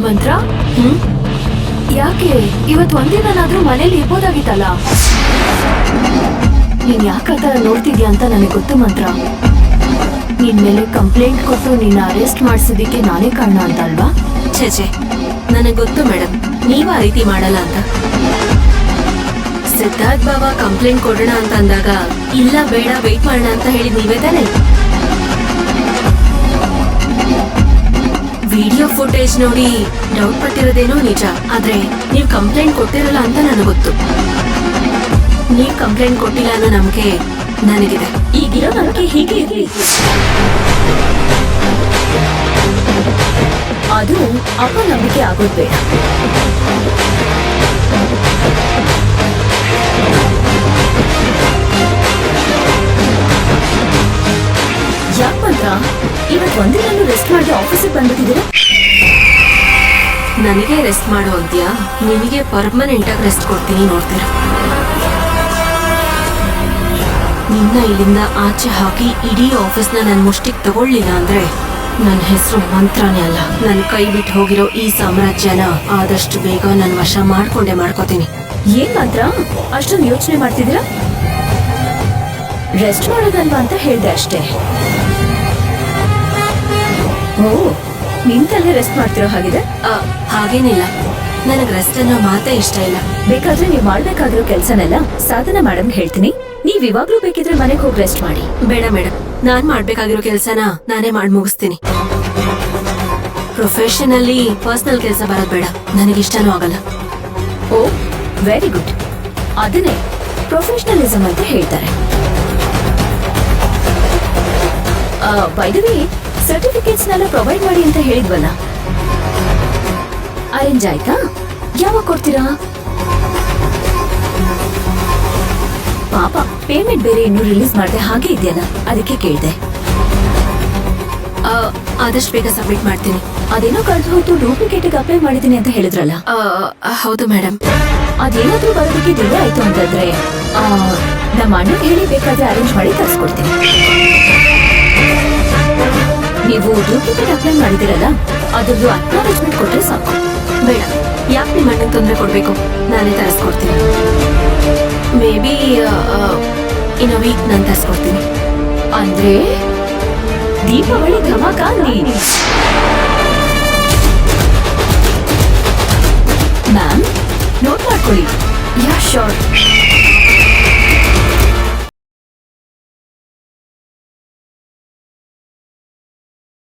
ಮಂತ್ರ ಯಾಕೆ ಇವತ್ತು ಒಂದಿನಾದ್ರೂ ಮನೇಲಿ ಇರ್ಬೋದಾಗಿತ್ತಲ್ಲ? ನೀನ್ ಯಾಕತರ ನೋಡ್ತಿದ್ಯಾ ಅಂತ ನನಗೆ ಗೊತ್ತು ಮಂತ್ರ. ನಿನ್ ಮೇಲೆ ಕಂಪ್ಲೇಂಟ್ ಕೊಟ್ಟು ನಿನ್ನ ಅರೆಸ್ಟ್ ಮಾಡಿಸೋದಿಕ್ಕೆ ನಾನೇ ಕಾರಣ ಅಂತ ಅಲ್ವಾ? ಛೇ, ನನಗೆ ಗೊತ್ತು ಮೇಡಮ್, ನೀವ್ ಆ ರೀತಿ ಮಾಡಲ್ಲ ಅಂತ. ಸಿದ್ಧಾರ್ಥ್ ಬಾಬಾ ಕಂಪ್ಲೇಂಟ್ ಕೊಡೋಣ ಅಂತ ಅಂದಾಗ ಇಲ್ಲ ಬೇಡ ವೇಟ್ ಮಾಡೋಣ ಅಂತ ಹೇಳಿದ್ ನೀವೇ ತಾನೆ. ವಿಡಿಯೋ ಫುಟೇಜ್ ನೋಡಿ ಡೌಟ್ ಪಟ್ಟಿರೋದೇನೋ ನಿಜ, ಆದ್ರೆ ನೀವ್ ಕಂಪ್ಲೇಂಟ್ ಕೊಟ್ಟಿರಲ್ಲ ಅಂತ ನನಗೆ ಗೊತ್ತು. ನೀವ್ ಕಂಪ್ಲೇಂಟ್ ಕೊಟ್ಟಿಲ್ಲ ಅನ್ನೋ ನಂಬಿಕೆ ನನಗಿದೆ. ಈಗಿರೋ ನಂಬಿಕೆ ಹೀಗೆ ಇರ್ಲಿ. ಅದು ಅಪನಂಬಿಕೆ ಆಗೋದ್ ಬೇಡ. ಯಾಕಂತ ಇವತ್ತು ಒಂದಿನಲ್ಲೂ ರೆಸ್ಟ್ ಮಾಡಿ ಆಫೀಸಿಗೆ ಬಂದ್ಬಿಟ್ಟಿದ್ದೀರಾ? ನನಗೆ ರೆಸ್ಟ್ ಮಾಡು ಅಂತ್ಯಾ? ನಿಮಗೆ ಪರ್ಮನೆಂಟ್ ಆಗಿ ರೆಸ್ಟ್ ಕೊಡ್ತೀನಿ, ನೋಡ್ತೀರ. ನಿನ್ನ ಇಲ್ಲಿಂದ ಆಚೆ ಹಾಕಿ ಇಡೀ ಆಫೀಸ್ನ ನನ್ನ ಮುಷ್ಟಿಗೆ ತಗೊಳ್ಳಿಲ್ಲ ಅಂದ್ರೆ ನನ್ನ ಹೆಸರು ಮಂತ್ರನೇ ಅಲ್ಲ. ನನ್ನ ಕೈ ಬಿಟ್ಟು ಹೋಗಿರೋ ಈ ಸಾಮ್ರಾಜ್ಯನ ಆದಷ್ಟು ಬೇಗ ನನ್ನ ವಶ ಮಾಡ್ಕೋತೀನಿ. ಏನ್ ಮಾತ್ರ ಅಷ್ಟೊಂದು ಯೋಚನೆ ಮಾಡ್ತಿದ್ದೀರಾ? ರೆಸ್ಟ್ ಮಾಡೋದಲ್ವಾ ಅಂತ ಹೇಳ್ದೆ ಅಷ್ಟೇ. ಓ, ನಿಂತಲ್ಲೇ ರೆಸ್ಟ್ ಮಾಡ್ತಿರೋ ಹಾಗಿದೆ? ಹಾಗೇನಿಲ್ಲ, ನನಗ್ ರೆಸ್ಟ್ ಅನ್ನೋ ಮಾತೇ ಇಷ್ಟ ಇಲ್ಲ. ಬೇಕಾದ್ರೆ ನೀವ್ ಮಾಡ್ಬೇಕಾಗಿರೋ ಕೆಲ್ಸನೆಲ್ಲ ಸಾಧನ ಮಾಡಂಗ್ ಹೇಳ್ತೀನಿ. ನೀವ್ ಇವಾಗ್ಲೂ ಬೇಕಿದ್ರೆ ಮನೆಗೆ ಹೋಗಿ ರೆಸ್ಟ್ ಮಾಡಿ. ಬೇಡ ಮೇಡಮ್, ನಾನ್ ಮಾಡ್ಬೇಕಾಗಿರೋ ಕೆಲ್ಸನ ನಾನೇ ಮಾಡಿ ಮುಗಿಸ್ತೀನಿ. ಪ್ರೊಫೆಷನಲ್ಲಿ ಪರ್ಸನಲ್ ಕೆಲಸ ಬರೋದ್ ಬೇಡ, ನನಗಿಷ್ಟನೂ ಆಗಲ್ಲ. ಓ, ವೆರಿ ಗುಡ್. ಅದನ್ನೇ ಪ್ರೊಫೆಷನಲಿಸಮ್ ಅಂತ ಹೇಳ್ತಾರೆ. ಬೈ ದ ವೇ, ಸರ್ಟಿಫಿಕೇಟ್ಸ್ನೆಲ್ಲ ಪ್ರೊವೈಡ್ ಮಾಡಿ ಅಂತ ಹೇಳಿದ್ವಲ್ಲ, ಅರೇಂಜ್ ಆಯ್ತಾ? ಯಾವಾಗ ಕೊಡ್ತೀರಾ? ಪಾಪ, ಪೇಮೆಂಟ್ ಬೇರೆ ಇನ್ನೂ ರಿಲೀಸ್ ಮಾಡಿದೆ ಹಾಗೆ ಇದೆಯಲ್ಲ, ಅದಕ್ಕೆ ಕೇಳಿದೆ. ಆದಷ್ಟು ಬೇಗ ಸಬ್ಮಿಟ್ ಮಾಡ್ತೀನಿ. ಅದೇನೋ ಕಳೆದು ಹೋಯ್ತು, ಡೂಪ್ಲಿಕೇಟಿಗೆ ಅಪ್ಲೈ ಮಾಡಿದ್ದೀನಿ ಅಂತ ಹೇಳಿದ್ರಲ್ಲ? ಹೌದು ಮೇಡಮ್. ಅದೇನಾದ್ರೂ ಬರೋದಕ್ಕೆ ಡಿಲೇ ಆಯ್ತು ಅಂತಂದ್ರೆ ನಮ್ಮ ಅಣ್ಣಗೆ ಹೇಳಿ ಬೇಕಾದ್ರೆ ಅರೇಂಜ್ ಮಾಡಿ ತರಿಸ್ಕೊಡ್ತೀನಿ. ನೀವು ಡೂಪ್ಲಿಕೇಟ್ ಅಪ್ಲೈ ಮಾಡಿದಿರಲ್ಲ, ಅದ್ರದ್ದು ಅಕ್ನಾಲೇಜ್ಮೆಂಟ್ ಕೊಟ್ರೆ ಸಾಕು. ಬೇಡ, ಯಾಕೆ ನಿಮ್ಮ ಅಣ್ಣಗೆ ತೊಂದರೆ ಕೊಡ್ಬೇಕು? ನಾನೇ ತರಿಸ್ಕೊಡ್ತೀನಿ. May be in a week ನಾನು ತರಿಸ್ಕೊಡ್ತೀನಿ. ಅಂದ್ರೆ ದೀಪಾವಳಿ ಧಮಾಕ.